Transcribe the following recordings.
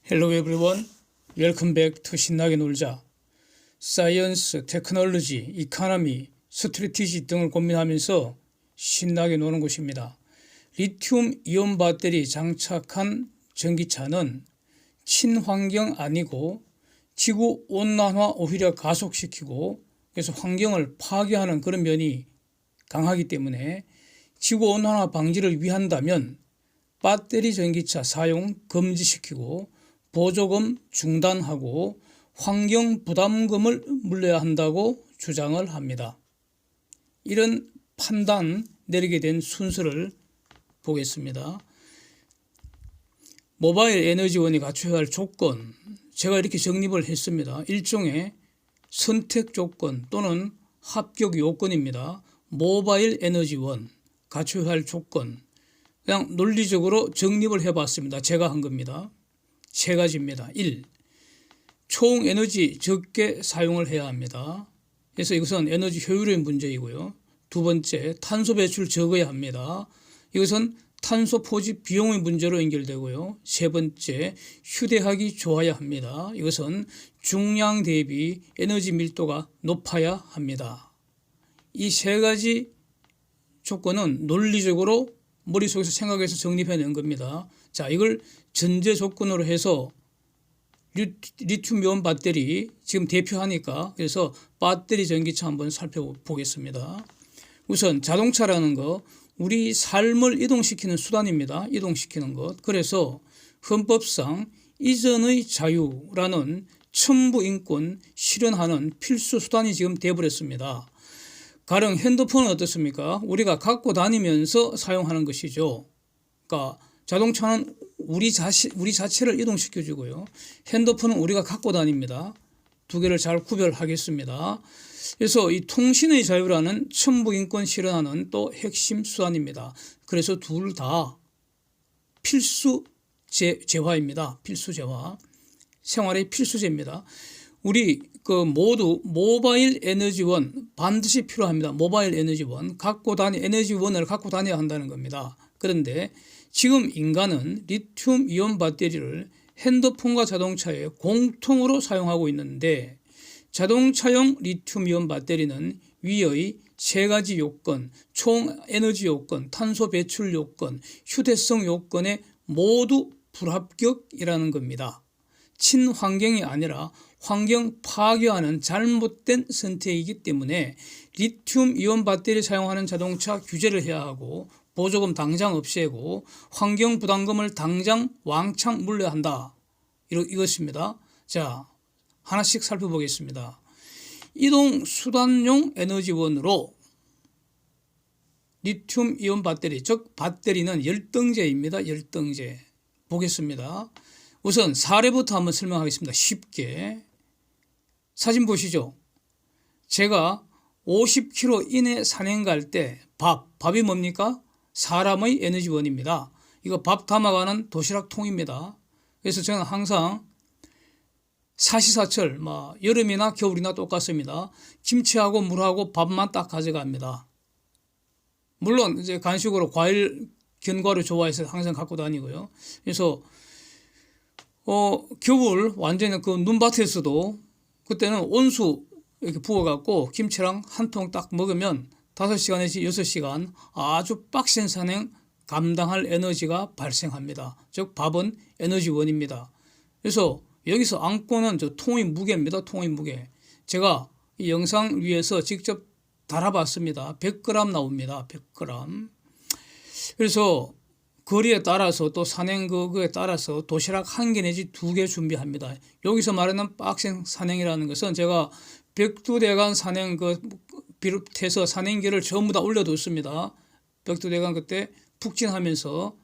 Hello everyone, welcome back to 신나게 놀자. 사이언스, 테크놀로지, 이코노미, 스트래티지 등을 고민하면서 신나게 노는 곳입니다. 리튬 이온 배터리 장착한 전기차는 친환경 아니고 지구 온난화 오히려 가속시키고 그래서 환경을 파괴하는 그런 면이 강하기 때문에 지구 온난화 방지를 위한다면 배터리 전기차 사용 금지시키고 보조금 중단하고 환경 부담금을 물려야 한다고 주장을 합니다. 이런 판단 내리게 된 순서를 보겠습니다. 모바일 에너지원이 갖춰야 할 조건, 제가 이렇게 정립을 했습니다. 일종의 선택 조건 또는 합격 요건입니다. 모바일 에너지원 갖춰야 할 조건, 그냥 논리적으로 정립을 해봤습니다. 제가 한 겁니다. 세 가지입니다. 1. 총 에너지 적게 사용을 해야 합니다. 그래서 이것은 에너지 효율의 문제이고요. 두 번째, 탄소 배출 적어야 합니다. 이것은 탄소 포집 비용의 문제로 연결되고요. 세 번째, 휴대하기 좋아야 합니다. 이것은 중량 대비 에너지 밀도가 높아야 합니다. 이 세 가지 조건은 논리적으로 머릿속에서 생각해서 정립해낸 겁니다. 자, 이걸 전제 조건으로 해서 리튬이온 배터리 지금 대표하니까 그래서 배터리 전기차 한번 살펴보겠습니다. 우선 자동차라는 거 우리 삶을 이동시키는 수단입니다. 이동시키는 것. 그래서 헌법상 이전의 자유라는 천부인권 실현하는 필수 수단이 지금 되어버렸습니다. 가령 핸드폰은 어떻습니까? 우리가 갖고 다니면서 사용하는 것이죠. 그러니까 자동차는 우리 자체를 이동시켜주고요. 핸드폰은 우리가 갖고 다닙니다. 두 개를 잘 구별하겠습니다. 그래서 이 통신의 자유라는 천부인권 실현하는 또 핵심 수단입니다. 그래서 둘 다 필수 재화입니다. 필수 재화. 생활의 필수재입니다. 우리 모두 모바일 에너지원 반드시 필요합니다. 모바일 에너지원 에너지원을 갖고 다녀야 한다는 겁니다. 그런데 지금 인간은 리튬 이온 배터리를 핸드폰과 자동차에 공통으로 사용하고 있는데 자동차용 리튬 이온 배터리는 위의 세 가지 요건, 총 에너지 요건, 탄소 배출 요건, 휴대성 요건에 모두 불합격이라는 겁니다. 친환경이 아니라 환경 파괴하는 잘못된 선택이기 때문에 리튬 이온 배터리 사용하는 자동차 규제를 해야 하고 보조금 당장 없애고 환경 부담금을 당장 왕창 물려야 한다. 이것입니다. 자, 하나씩 살펴보겠습니다. 이동 수단용 에너지원으로 리튬 이온 배터리, 즉 배터리는 열등제입니다. 열등제. 보겠습니다. 우선 사례부터 한번 설명하겠습니다. 쉽게. 사진 보시죠. 제가 50km 이내 산행 갈 때 밥이 뭡니까? 사람의 에너지원입니다. 이거 밥 담아가는 도시락 통입니다. 그래서 저는 항상 사시사철 여름이나 겨울이나 똑같습니다. 김치하고 물하고 밥만 딱 가져갑니다. 물론 이제 간식으로 과일 견과류 좋아해서 항상 갖고 다니고요. 그래서 겨울 완전히 그 눈밭에서도 그때는 온수 이렇게 부어갖고 김치랑 한 통 딱 먹으면 5시간 내지 6시간 아주 빡센 산행 감당할 에너지가 발생합니다. 즉 밥은 에너지원입니다. 그래서 여기서 안고는 저 통의 무게입니다. 통의 무게. 제가 이 영상 위에서 직접 달아봤습니다. 100g 나옵니다. 100g. 그래서 거리에 따라서 또 산행 그거에 따라서 도시락 1개 내지 2개 준비합니다. 여기서 말하는 빡센 산행이라는 것은 제가 백두대간 산행 비롯해서 산행기를 전부 다 올려뒀습니다. 백두대간 그때 북진하면서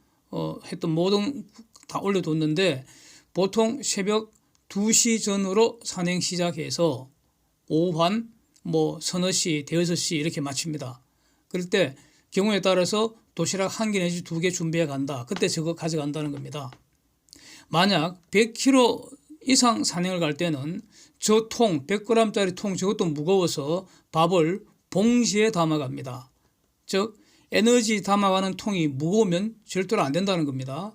했던 모든 다 올려뒀는데 보통 새벽 2시 전으로 산행 시작해서 오후 한 서너 시, 대여섯 시 이렇게 마칩니다. 그럴 때 경우에 따라서 도시락 1개 내지 2개 준비해 간다. 그때 저거 가져간다는 겁니다. 만약 100km 이상 산행을 갈 때는 저 통, 100g짜리 통 저것도 무거워서 밥을 봉지에 담아갑니다. 즉 에너지 담아가는 통이 무거우면 절대로 안 된다는 겁니다.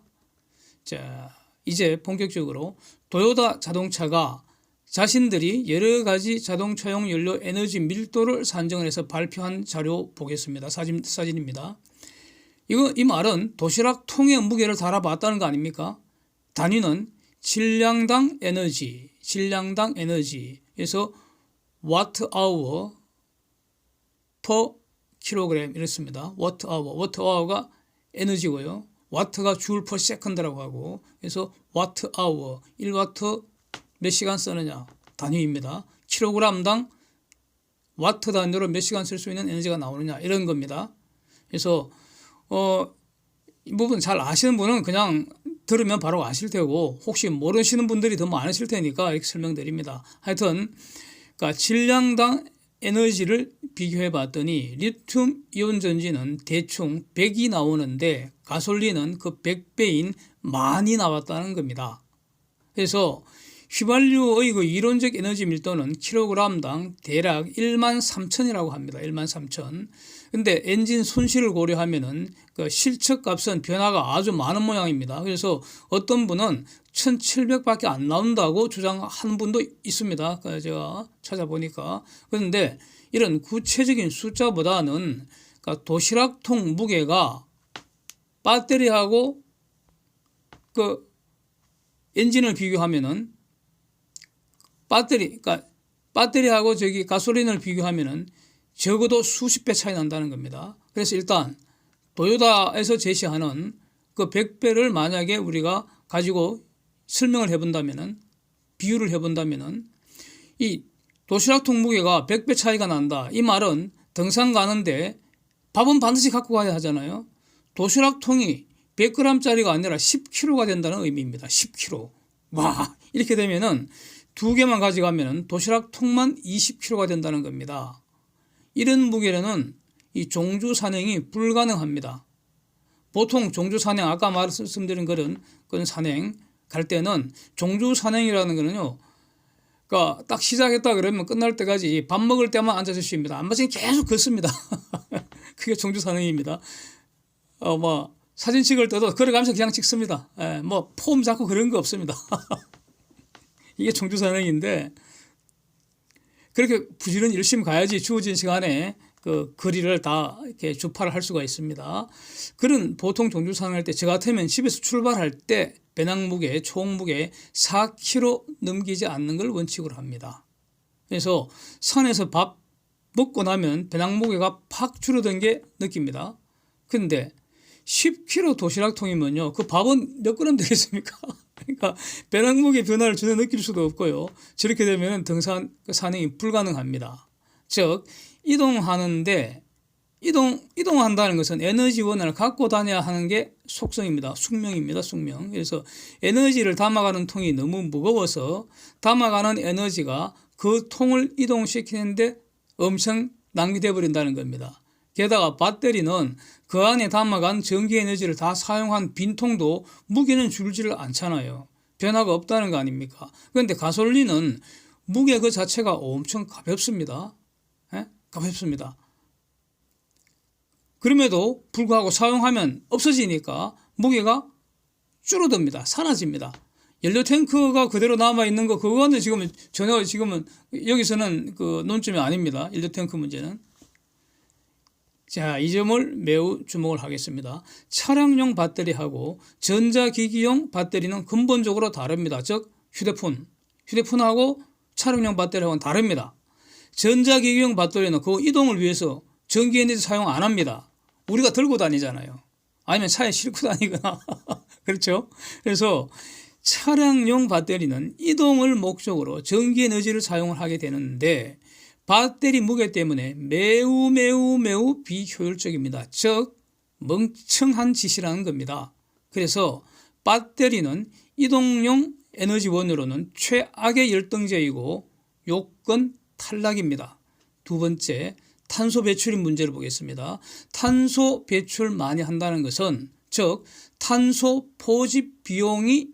자, 이제 본격적으로 도요타 자동차가 자신들이 여러 가지 자동차용 연료 에너지 밀도를 산정을 해서 발표한 자료 보겠습니다. 사진입니다. 이 말은 도시락 통의 무게를 달아봤다는 거 아닙니까? 단위는 질량당 에너지에서 와트아워 per 킬로그램 이렇습니다. 와트아워가 에너지고요. 와트가 줄 per second라고 하고, 그래서 와트아워 1와트 몇 시간 쓰느냐 단위입니다. 킬로그램당 와트 단위로 몇 시간 쓸 수 있는 에너지가 나오느냐 이런 겁니다. 그래서 이 부분 잘 아시는 분은 그냥 들으면 바로 아실 테고, 혹시 모르시는 분들이 더 많으실 테니까 이렇게 설명드립니다. 하여튼 그러니까 질량당 에너지를 비교해 봤더니 리튬 이온 전지는 대충 100이 나오는데 가솔린은 그 100배인 만이 나왔다는 겁니다. 그래서 휘발유의 그 이론적 에너지 밀도는 킬로그램당 대략 13,000이라고 합니다. 13,000. 근데 엔진 손실을 고려하면은 그 실측 값은 변화가 아주 많은 모양입니다. 그래서 어떤 분은 1,700밖에 안 나온다고 주장하는 분도 있습니다. 제가 찾아보니까. 그런데 이런 구체적인 숫자보다는 그러니까 도시락통 무게가 배터리하고 그 엔진을 비교하면은 그러니까 배터리하고 가솔린을 비교하면은 적어도 수십 배 차이 난다는 겁니다. 그래서 일단 도요타에서 제시하는 그 100배를 만약에 우리가 가지고 설명을 해본다면은, 비유를 해본다면은, 이 도시락통 무게가 100배 차이가 난다. 이 말은 등산 가는데 밥은 반드시 갖고 가야 하잖아요. 도시락통이 100g짜리가 아니라 10kg가 된다는 의미입니다. 10kg. 와, 이렇게 되면은 두 개만 가져가면은 도시락통만 20kg가 된다는 겁니다. 이런 무게로는 이 종주 산행이 불가능합니다. 보통 종주 산행, 아까 말씀드린 그런 산행 갈 때는 종주 산행이라는 거는요, 그러니까 딱 시작했다 그러면 끝날 때까지 밥 먹을 때만 앉아서 쉽니다. 안 맞으면 계속 걷습니다. 그게 종주 산행입니다. 사진 찍을 때도 걸어가면서 그냥 찍습니다. 폼 잡고 그런 거 없습니다. 이게 종주 산행인데, 그렇게 부지런히 열심히 가야지 주어진 시간에 그 거리를 다 이렇게 주파를 할 수가 있습니다. 그런 보통 종주 산행할 때, 저 같으면 집에서 출발할 때 배낭 무게, 총 무게 4kg 넘기지 않는 걸 원칙으로 합니다. 그래서 산에서 밥 먹고 나면 배낭 무게가 팍 줄어든 게 느낍니다. 그런데 10kg 도시락통이면요, 그 밥은 몇 그램 되겠습니까? 그러니까 배낭 무게 변화를 전혀 느낄 수도 없고요. 저렇게 되면 산행이 불가능합니다. 즉 이동하는데 이동한다는 것은 에너지원을 갖고 다녀야 하는 게 속성입니다. 숙명입니다. 숙명. 그래서 에너지를 담아가는 통이 너무 무거워서 담아가는 에너지가 그 통을 이동시키는데 엄청 낭비되어 버린다는 겁니다. 게다가 배터리는 그 안에 담아간 전기 에너지를 다 사용한 빈통도 무게는 줄지를 않잖아요. 변화가 없다는 거 아닙니까? 그런데 가솔린은 무게 그 자체가 엄청 가볍습니다. 가볍습니다. 그럼에도 불구하고 사용하면 없어지니까 무게가 줄어듭니다. 사라집니다. 연료 탱크가 그대로 남아있는 거, 그거는 지금은 여기서는 그 논점이 아닙니다. 연료 탱크 문제는. 자, 이 점을 매우 주목을 하겠습니다. 차량용 배터리하고 전자기기용 배터리는 근본적으로 다릅니다. 즉 휴대폰하고 차량용 배터리하고는 다릅니다. 전자기기용 배터리는 그 이동을 위해서 전기에너지 사용 안 합니다. 우리가 들고 다니잖아요. 아니면 차에 싣고 다니거나 그렇죠? 그래서 차량용 배터리는 이동을 목적으로 전기에너지를 사용을 하게 되는데 배터리 무게 때문에 매우 비효율적입니다. 즉 멍청한 짓이라는 겁니다. 그래서 배터리는 이동용 에너지원으로는 최악의 열등제이고 요건 탈락입니다. 두 번째, 탄소 배출인 문제를 보겠습니다. 탄소 배출 많이 한다는 것은 즉 탄소 포집 비용이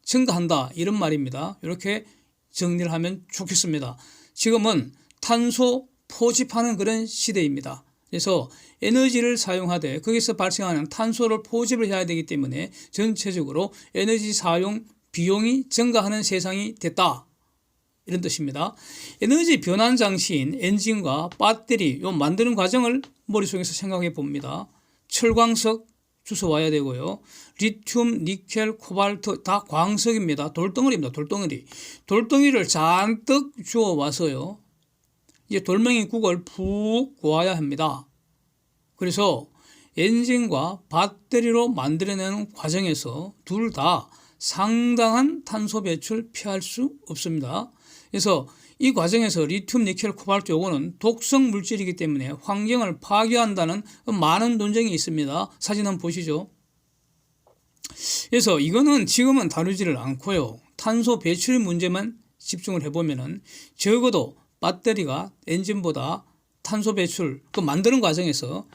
증가한다 이런 말입니다. 이렇게 정리를 하면 좋겠습니다. 지금은 탄소 포집하는 그런 시대입니다. 그래서 에너지를 사용하되 거기서 발생하는 탄소를 포집을 해야 되기 때문에 전체적으로 에너지 사용 비용이 증가하는 세상이 됐다. 이런 뜻입니다. 에너지 변환 장치인 엔진과 배터리 요 만드는 과정을 머릿속에서 생각해 봅니다. 철광석 주워와야 되고요. 리튬, 니켈, 코발트 다 광석입니다. 돌덩어리입니다. 돌덩어리. 돌덩이를 잔뜩 주워와서요. 이제 돌멩이국을 푹 구워야 합니다. 그래서 엔진과 배터리로 만들어내는 과정에서 둘 다 상당한 탄소 배출 피할 수 없습니다. 그래서 이 과정에서 리튬, 니켈, 코발트 요거는 독성 물질이기 때문에 환경을 파괴한다는 많은 논쟁이 있습니다. 사진 한번 보시죠. 그래서 이거는 지금은 다루지를 않고요. 탄소 배출 문제만 집중을 해보면은 적어도 배터리가 엔진보다 탄소 배출, 그 만드는 과정에서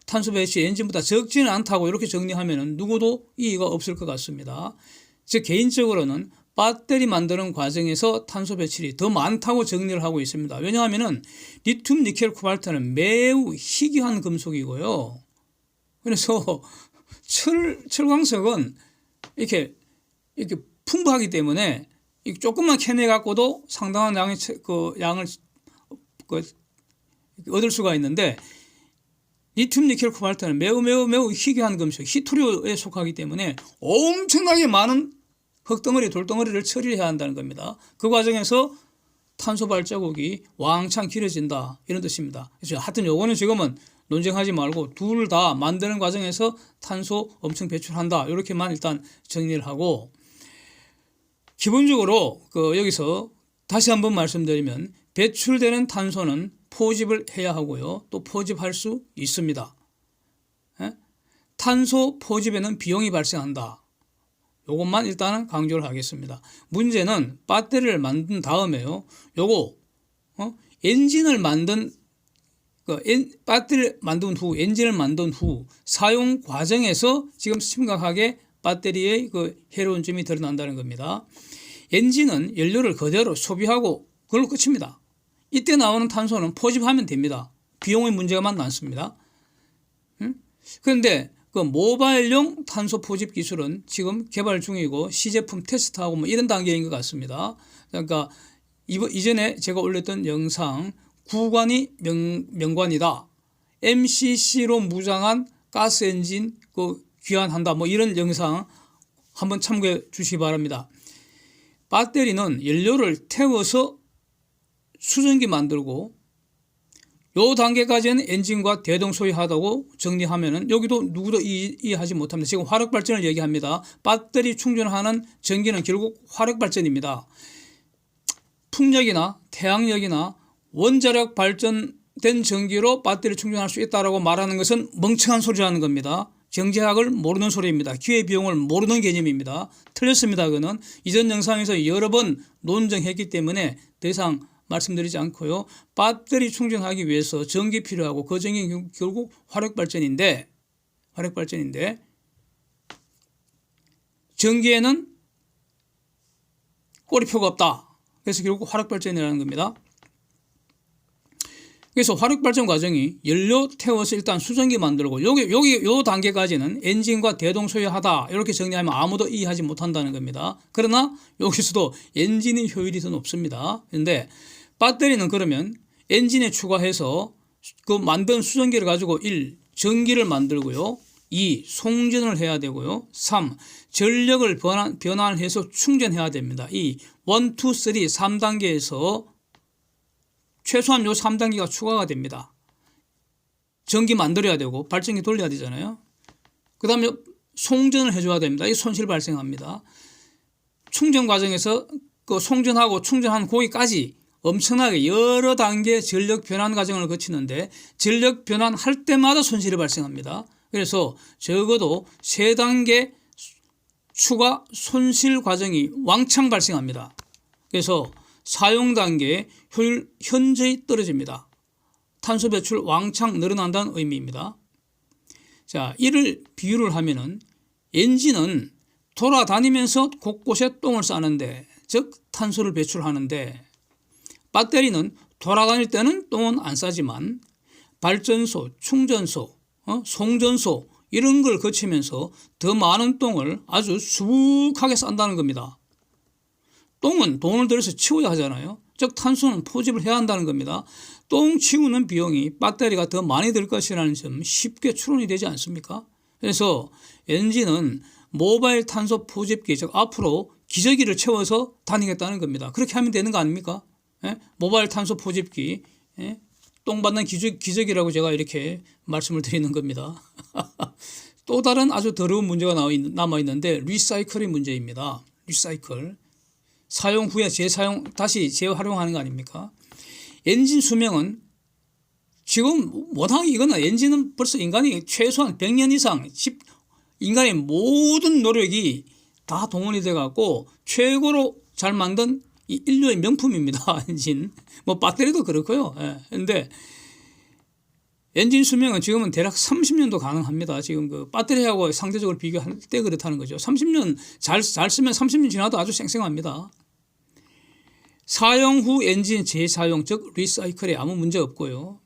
탄소 배출이 엔진보다 적지는 않다고 이렇게 정리하면은 누구도 이의가 없을 것 같습니다. 즉 개인적으로는 배터리 만드는 과정에서 탄소 배출이 더 많다고 정리를 하고 있습니다. 왜냐하면은 리튬, 니켈, 코발트는 매우 희귀한 금속이고요. 그래서 철광석은 이렇게 풍부하기 때문에 조금만 캐내 갖고도 상당한 양을 얻을 수가 있는데 리튬, 니켈, 코발트는 매우 희귀한 금속, 히토류에 속하기 때문에 엄청나게 많은 흙덩어리, 돌덩어리를 처리해야 한다는 겁니다. 그 과정에서 탄소 발자국이 왕창 길어진다 이런 뜻입니다. 그래서 하여튼 요거는 지금은 논쟁하지 말고 둘 다 만드는 과정에서 탄소 엄청 배출한다 이렇게만 일단 정리를 하고, 기본적으로 여기서 다시 한번 말씀드리면 배출되는 탄소는 포집을 해야 하고요. 또 포집할 수 있습니다. 탄소 포집에는 비용이 발생한다. 요것만 일단은 강조를 하겠습니다. 문제는 배터리를 만든 다음에요. 요거 엔진을 만든 배터리를 만든 후, 엔진을 만든 후 사용 과정에서 지금 심각하게 배터리의 해로운 점이 드러난다는 겁니다. 엔진은 연료를 그대로 소비하고 그걸로 끝입니다. 이때 나오는 탄소는 포집하면 됩니다. 비용의 문제가만 많습니다. 그런데 모바일용 탄소 포집 기술은 지금 개발 중이고 시제품 테스트하고 이런 단계인 것 같습니다. 그러니까 이전에 제가 올렸던 영상 구관이 명관이다. MCC로 무장한 가스 엔진 귀환한다. 이런 영상 한번 참고해 주시기 바랍니다. 배터리는 연료를 태워서 수증기 만들고 요 단계까지는 엔진과 대동소이하다고 정리하면은 여기도 누구도 이해하지 못합니다. 지금 화력 발전을 얘기합니다. 배터리 충전하는 전기는 결국 화력 발전입니다. 풍력이나 태양력이나 원자력 발전된 전기로 배터리 충전할 수 있다라고 말하는 것은 멍청한 소리라는 겁니다. 경제학을 모르는 소리입니다. 기회비용을 모르는 개념입니다. 틀렸습니다. 그거는 이전 영상에서 여러 번 논쟁했기 때문에 더 이상 말씀드리지 않고요. 배터리 충전하기 위해서 전기 필요하고 그 전기 결국 화력발전인데 전기에는 꼬리표가 없다. 그래서 결국 화력발전이라는 겁니다. 그래서 화력발전 과정이 연료 태워서 일단 수증기 만들고 요 단계까지는 엔진과 대동소이하다 이렇게 정리하면 아무도 이해하지 못한다는 겁니다. 그러나 여기서도 엔진의 효율이 더 높습니다. 그런데 배터리는 그러면 엔진에 추가해서 만든 수증기를 가지고 1. 전기를 만들고요. 2. 송전을 해야 되고요. 3. 전력을 변환해서 충전해야 됩니다. 2. 1, 2, 3, 3단계에서 최소한 요 3단계가 추가가 됩니다. 전기 만들어야 되고 발전기 돌려야 되잖아요. 그 다음에 송전을 해줘야 됩니다. 이 손실 발생합니다. 충전 과정에서 송전하고 충전한 거기까지 엄청나게 여러 단계 전력 변환 과정을 거치는데 전력 변환할 때마다 손실이 발생합니다. 그래서 적어도 3단계 추가 손실 과정이 왕창 발생합니다. 그래서 사용 단계 효율 현저히 떨어집니다. 탄소 배출 왕창 늘어난다는 의미입니다. 자, 이를 비유를 하면은 엔진은 돌아다니면서 곳곳에 똥을 싸는데, 즉 탄소를 배출하는데, 배터리는 돌아다닐 때는 똥은 안 싸지만 발전소, 충전소, 송전소 이런 걸 거치면서 더 많은 똥을 아주 수북하게 싼다는 겁니다. 똥은 돈을 들여서 치워야 하잖아요. 즉 탄소는 포집을 해야 한다는 겁니다. 똥 치우는 비용이 배터리가 더 많이 들 것이라는 점 쉽게 추론이 되지 않습니까? 그래서 엔진은 모바일 탄소 포집기, 즉 앞으로 기저귀를 채워서 다니겠다는 겁니다. 그렇게 하면 되는 거 아닙니까? 예? 모바일 탄소 포집기, 예? 똥 받는 기저귀라고 제가 이렇게 말씀을 드리는 겁니다. 또 다른 아주 더러운 문제가 남아있는데 리사이클의 문제입니다. 리사이클. 사용 후에 재사용, 다시 재활용하는 거 아닙니까? 엔진 수명은 지금 워낙 이거는 엔진은 벌써 인간이 최소한 100년 이상 인간의 모든 노력이 다 동원이 돼 갖고 최고로 잘 만든 이 인류의 명품입니다. 엔진. 뭐 배터리도 그렇고요. 그런데 엔진 수명은 지금은 대략 30년도 가능합니다. 지금 그 배터리하고 상대적으로 비교할 때 그렇다는 거죠. 30년 잘 쓰면 30년 지나도 아주 쌩쌩합니다. 사용 후 엔진 재사용, 즉 리사이클에 아무 문제 없고요.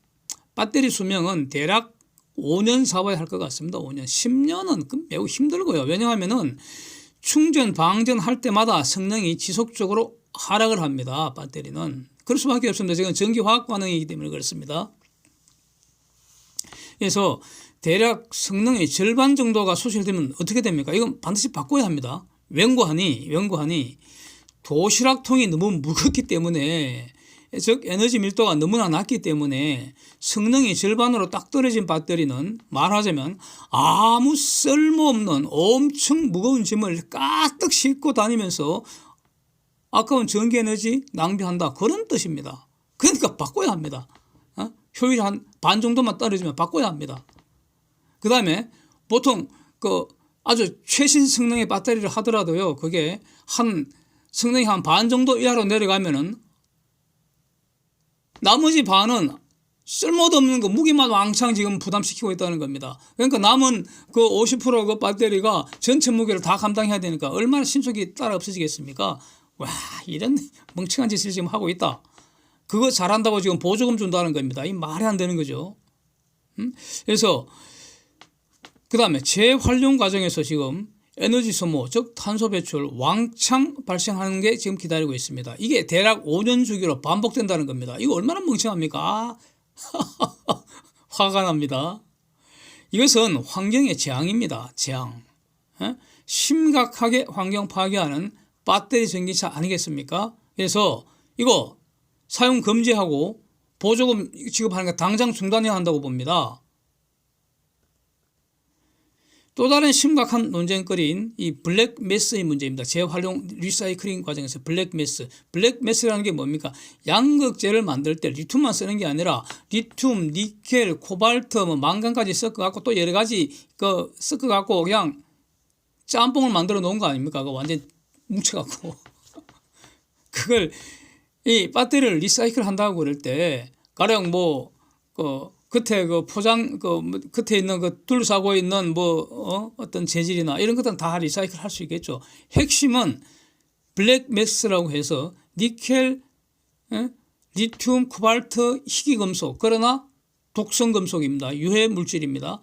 배터리 수명은 대략 5년 잡아야 할 것 같습니다. 5년. 10년은 매우 힘들고요. 왜냐하면은 충전, 방전할 때마다 성능이 지속적으로 하락을 합니다. 배터리는. 그럴 수밖에 없습니다. 지금 전기화학 반응이기 때문에 그렇습니다. 그래서 대략 성능의 절반 정도가 소실되면 어떻게 됩니까? 이건 반드시 바꿔야 합니다. 왠고하니 도시락통이 너무 무겁기 때문에, 즉 에너지 밀도가 너무나 낮기 때문에 성능이 절반으로 딱 떨어진 배터리는 말하자면 아무 쓸모없는 엄청 무거운 짐을 가득 싣고 다니면서 아까운 전기 에너지 낭비한다, 그런 뜻입니다. 그러니까 바꿔야 합니다. 효율이 한 반 정도만 떨어지면 바꿔야 합니다. 그 다음에 보통 그 아주 최신 성능의 배터리를 하더라도요, 그게 성능이 한 반 정도 이하로 내려가면은 나머지 반은 쓸모도 없는 거 무게만 왕창 지금 부담시키고 있다는 겁니다. 그러니까 남은 그 50% 그 배터리가 전체 무게를 다 감당해야 되니까 얼마나 신속히 따라 없어지겠습니까? 와, 이런 멍청한 짓을 지금 하고 있다. 그거 잘한다고 지금 보조금 준다는 겁니다. 이 말이 안 되는 거죠. 그래서 그 다음에 재활용 과정에서 지금 에너지 소모, 즉 탄소 배출 왕창 발생하는 게 지금 기다리고 있습니다. 이게 대략 5년 주기로 반복된다는 겁니다. 이거 얼마나 멍청합니까? 화가 납니다. 이것은 환경의 재앙입니다. 재앙. 심각하게 환경 파괴하는 배터리 전기차 아니겠습니까? 그래서 이거 사용 금지하고 보조금 지급하는 거 당장 중단해야 한다고 봅니다. 또 다른 심각한 논쟁거리인 이 블랙매스의 문제입니다. 재활용 리사이클링 과정에서 블랙매스. 블랙매스라는 게 뭡니까? 양극재를 만들 때 리튬만 쓰는 게 아니라 리튬, 니켈, 코발트, 뭐 망간까지 섞어갖고 또 여러 가지 섞어갖고 그냥 짬뽕을 만들어 놓은 거 아닙니까? 그거 완전 뭉쳐갖고. 그걸 이 배터리를 리사이클 한다고 그럴 때 가령 겉에 포장, 겉에 있는 둘러싸고 있는 어떤 재질이나 이런 것들은 다 리사이클 할 수 있겠죠. 핵심은 블랙매스라고 해서 니켈, 리튬, 코발트, 희귀금속, 그러나 독성금속입니다. 유해 물질입니다.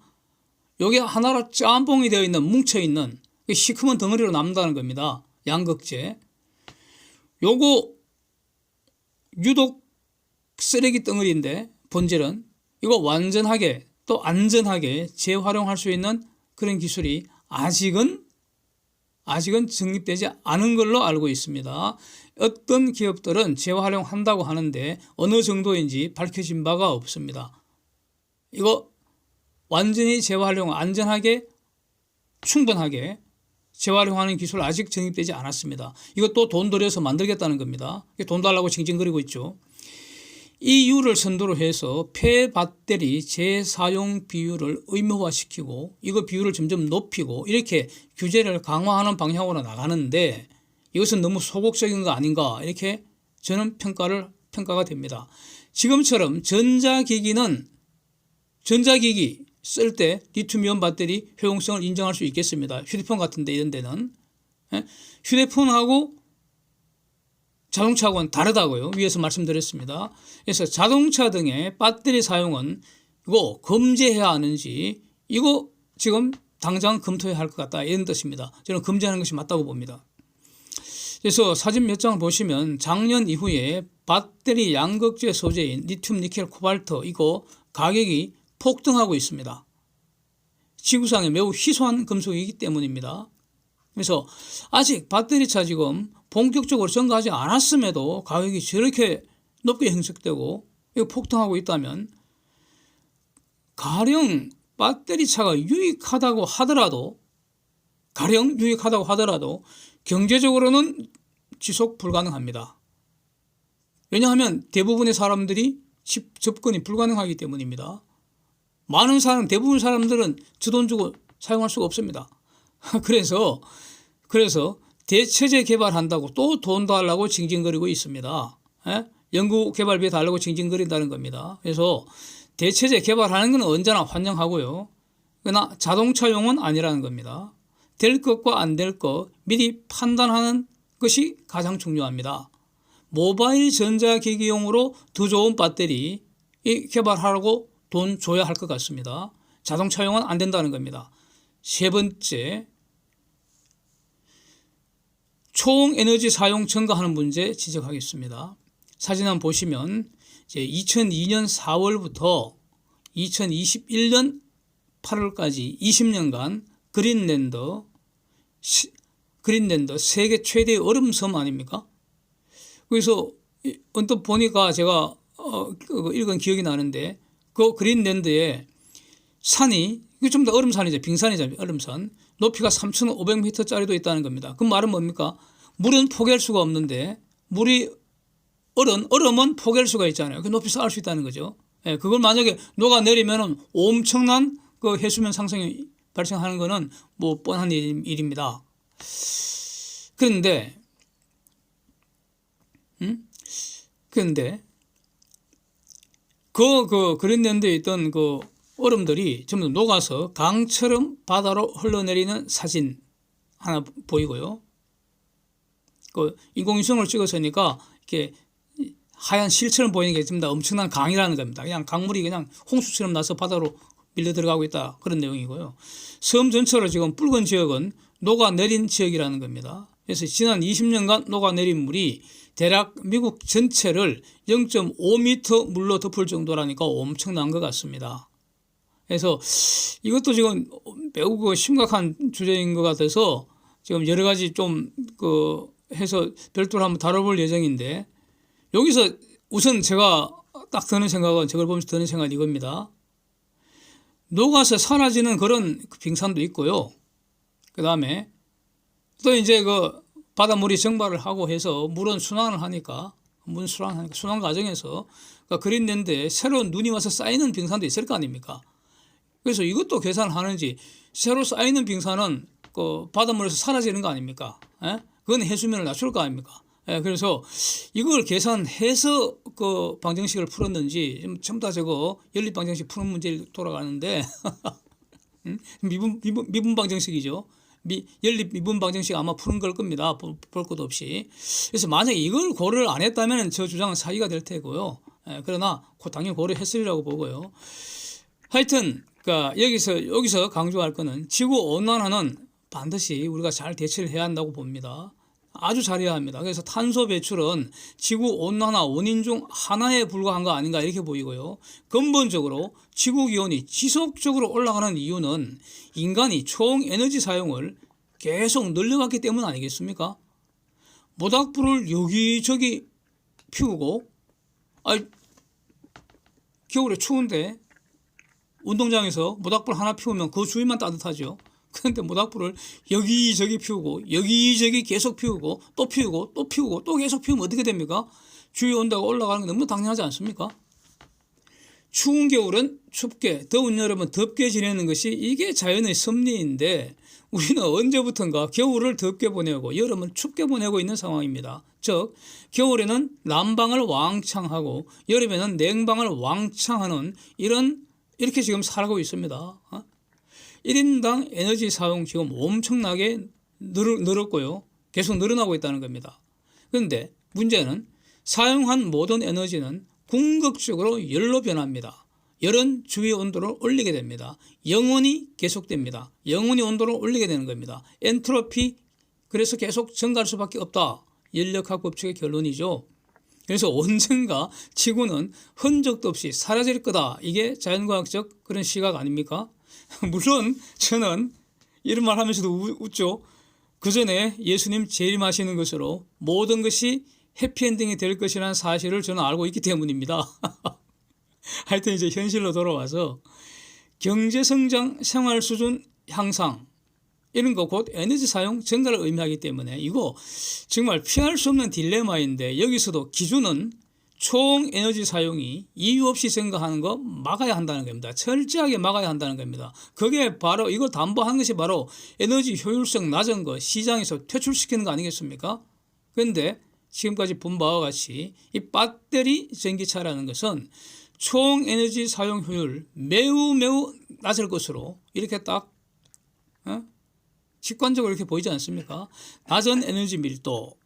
요게 하나로 짬뽕이 되어 있는, 뭉쳐있는 시커먼 덩어리로 남는다는 겁니다. 양극재. 요거 유독 쓰레기 덩어리인데 본질은 이거 완전하게 또 안전하게 재활용할 수 있는 그런 기술이 아직은 정립되지 않은 걸로 알고 있습니다. 어떤 기업들은 재활용한다고 하는데 어느 정도인지 밝혀진 바가 없습니다. 이거 완전히 재활용, 안전하게 충분하게 재활용하는 기술 아직 정립되지 않았습니다. 이것도 돈 들여서 만들겠다는 겁니다. 돈 달라고 징징거리고 있죠. EU를 선도로 해서 폐배터리 재사용 비율을 의무화시키고 이거 비율을 점점 높이고 이렇게 규제를 강화하는 방향으로 나가는데 이것은 너무 소극적인 거 아닌가, 이렇게 저는 평가가 됩니다. 지금처럼 전자기기 쓸 때 리튬이온 배터리 효용성을 인정할 수 있겠습니다. 휴대폰 같은 데 이런 데는. 휴대폰하고 자동차하고는 다르다고요. 위에서 말씀드렸습니다. 그래서 자동차 등의 배터리 사용은 그거 금지해야 하는지 이거 지금 당장 검토해야 할 것 같다 이런 뜻입니다. 저는 금지하는 것이 맞다고 봅니다. 그래서 사진 몇 장을 보시면 작년 이후에 배터리 양극재 소재인 리튬, 니켈, 코발트 이거 가격이 폭등하고 있습니다. 지구상에 매우 희소한 금속이기 때문입니다. 그래서 아직 배터리차 지금 본격적으로 증가하지 않았음에도 가격이 저렇게 높게 형성되고 이거 폭등하고 있다면 가령 배터리차가 유익하다고 하더라도 경제적으로는 지속 불가능합니다. 왜냐하면 대부분의 사람들이 접근이 불가능하기 때문입니다. 대부분 사람들은 저 돈 주고 사용할 수가 없습니다. 그래서 대체제 개발한다고 또 돈 달라고 징징거리고 있습니다. 연구 개발비 달라고 징징거린다는 겁니다. 그래서 대체제 개발하는 건 언제나 환영하고요. 그러나 자동차용은 아니라는 겁니다. 될 것과 안 될 것 미리 판단하는 것이 가장 중요합니다. 모바일 전자기기용으로 더 좋은 배터리 개발하라고 돈 줘야 할 것 같습니다. 자동차용은 안 된다는 겁니다. 세 번째, 총에너지 사용 증가하는 문제 지적하겠습니다. 사진 한번 보시면 이제 2002년 4월부터 2021년 8월까지 20년간 그린랜드 세계 최대의 얼음섬 아닙니까? 그래서 언뜻 보니까 제가 읽은 기억이 나는데 그 그린랜드에 산이 이게 좀 더 얼음산이죠. 빙산이죠. 얼음산. 높이가 3,500m짜리도 있다는 겁니다. 그 말은 뭡니까? 물은 포기할 수가 없는데 얼음은 포기할 수가 있잖아요. 그 높이서 알 수 있다는 거죠. 예, 그걸 만약에 녹아내리면은 엄청난 그 해수면 상승이 발생하는 거는 뭐 뻔한 일입니다. 그런데 그 그린랜드에 있던 그 얼음들이 전부 녹아서 강처럼 바다로 흘러내리는 사진 하나 보이고요. 그 인공위성을 찍어서니까 이렇게 하얀 실처럼 보이는 게 전부 다 엄청난 강이라는 겁니다. 그냥 강물이 그냥 홍수처럼 나서 바다로 밀려 들어가고 있다. 그런 내용이고요. 섬 전체로 지금 붉은 지역은 녹아내린 지역이라는 겁니다. 그래서 지난 20년간 녹아내린 물이 대략 미국 전체를 0.5m 물로 덮을 정도라니까 엄청난 것 같습니다. 그래서 이것도 지금 매우 심각한 주제인 것 같아서 지금 여러 가지 좀 해서 별도로 한번 다뤄볼 예정인데 여기서 우선 제가 딱 드는 생각은 저걸 보면서 드는 생각은 이겁니다. 녹아서 사라지는 그런 빙산도 있고요. 그 다음에 또 이제 그 바닷물이 증발을 하고 해서 물은 순환을 하니까 순환 과정에서 그린랜드에 새로운 눈이 와서 쌓이는 빙산도 있을 거 아닙니까? 그래서 이것도 계산을 하는지 새로 쌓이는 빙산은 그 바닷물에서 사라지는 거 아닙니까? 그건 해수면을 낮출 거 아닙니까? 그래서 이걸 계산해서 그 방정식을 풀었는지 전부 다 저거 연립 방정식 푸는 문제를 돌아가는데 미분 방정식이죠. 연립 미분 방정식 아마 푸는 걸 겁니다. 볼 것도 없이. 그래서 만약에 이걸 고려를 안 했다면 저 주장은 사기가 될 테고요. 그러나 당연히 고려했으리라고 보고요. 하여튼 그러니까 여기서 강조할 거는 지구 온난화는 반드시 우리가 잘 대처를 해야 한다고 봅니다. 아주 잘해야 합니다. 그래서 탄소 배출은 지구 온난화 원인 중 하나에 불과한 거 아닌가 이렇게 보이고요. 근본적으로 지구 기온이 지속적으로 올라가는 이유는 인간이 총 에너지 사용을 계속 늘려갔기 때문 아니겠습니까? 모닥불을 여기저기 피우고 겨울에 추운데 운동장에서 모닥불 하나 피우면 그 주위만 따뜻하죠. 그런데 모닥불을 여기저기 피우고 여기저기 계속 피우고 또 피우고 또 피우고 또 계속 피우면 어떻게 됩니까? 주위 온도가 올라가는 게 너무 당연하지 않습니까? 추운 겨울은 춥게, 더운 여름은 덥게 지내는 것이 이게 자연의 섭리인데 우리는 언제부턴가 겨울을 덥게 보내고 여름을 춥게 보내고 있는 상황입니다. 즉 겨울에는 난방을 왕창 하고 여름에는 냉방을 왕창 하는 이렇게 지금 살고 있습니다. 1인당 에너지 사용 지금 엄청나게 늘었고요. 계속 늘어나고 있다는 겁니다. 그런데 문제는 사용한 모든 에너지는 궁극적으로 열로 변합니다. 열은 주위의 온도를 올리게 됩니다. 영원히 계속됩니다. 영원히 온도를 올리게 되는 겁니다. 엔트로피, 그래서 계속 증가할 수밖에 없다. 연력학 법칙의 결론이죠. 그래서 언젠가 지구는 흔적도 없이 사라질 거다. 이게 자연과학적 그런 시각 아닙니까? 물론 저는 이런 말 하면서도 웃죠. 그 전에 예수님 재림하시는 것으로 모든 것이 해피엔딩이 될 것이라는 사실을 저는 알고 있기 때문입니다. 하여튼 이제 현실로 돌아와서 경제성장, 생활수준 향상 이런 거 곧 에너지 사용 증가를 의미하기 때문에 이거 정말 피할 수 없는 딜레마인데 여기서도 기준은 총 에너지 사용이 이유 없이 증가하는 거 막아야 한다는 겁니다. 철저하게 막아야 한다는 겁니다. 그게 바로 이걸 담보하는 것이 바로 에너지 효율성 낮은 거 시장에서 퇴출시키는 거 아니겠습니까? 그런데 지금까지 본 바와 같이 이 배터리 전기차라는 것은 총 에너지 사용 효율 매우 낮을 것으로 이렇게 딱 직관적으로 이렇게 보이지 않습니까? 낮은 에너지 밀도,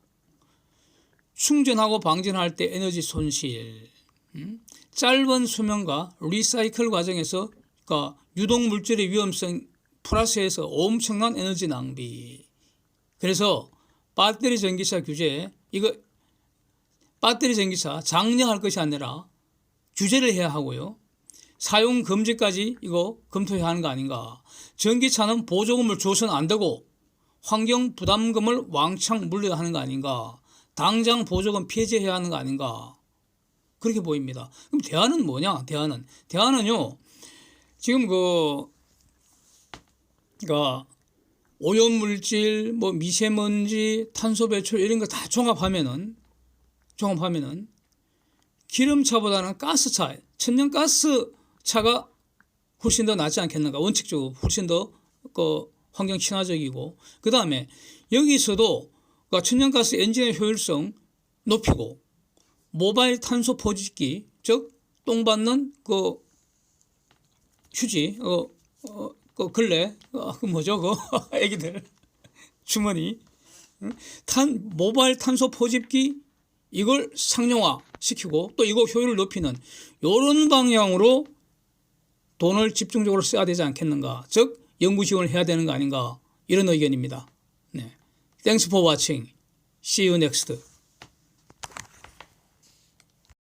충전하고 방전할 때 에너지 손실, 짧은 수명과 리사이클 과정에서 그러니까 유독 물질의 위험성 플러스해서 엄청난 에너지 낭비. 그래서 배터리 전기차 규제, 이거 배터리 전기차 장려할 것이 아니라 규제를 해야 하고요. 사용 금지까지 이거 검토해야 하는 거 아닌가. 전기차는 보조금을 줘서는 안 되고 환경 부담금을 왕창 물려야 하는 거 아닌가. 당장 보조금 폐지해야 하는 거 아닌가. 그렇게 보입니다. 그럼 대안은 뭐냐? 대안은요. 지금 그러니까 오염물질, 뭐 미세먼지, 탄소 배출 이런 거 다 종합하면은 기름차보다는 가스차, 천연가스차가 훨씬 더 낫지 않겠는가. 원칙적으로 훨씬 더 환경 친화적이고, 그 다음에 여기서도 그러니까 천연가스 엔진의 효율성 높이고, 모바일 탄소 포집기, 즉 똥 받는 휴지, 걸레, 뭐죠, 애기들 주머니, 모바일 탄소 포집기 이걸 상용화 시키고 또 이거 효율을 높이는 이런 방향으로 돈을 집중적으로 써야 되지 않겠는가. 즉 연구 지원을 해야 되는 거 아닌가. 이런 의견입니다. 네. Thanks for watching. See you next.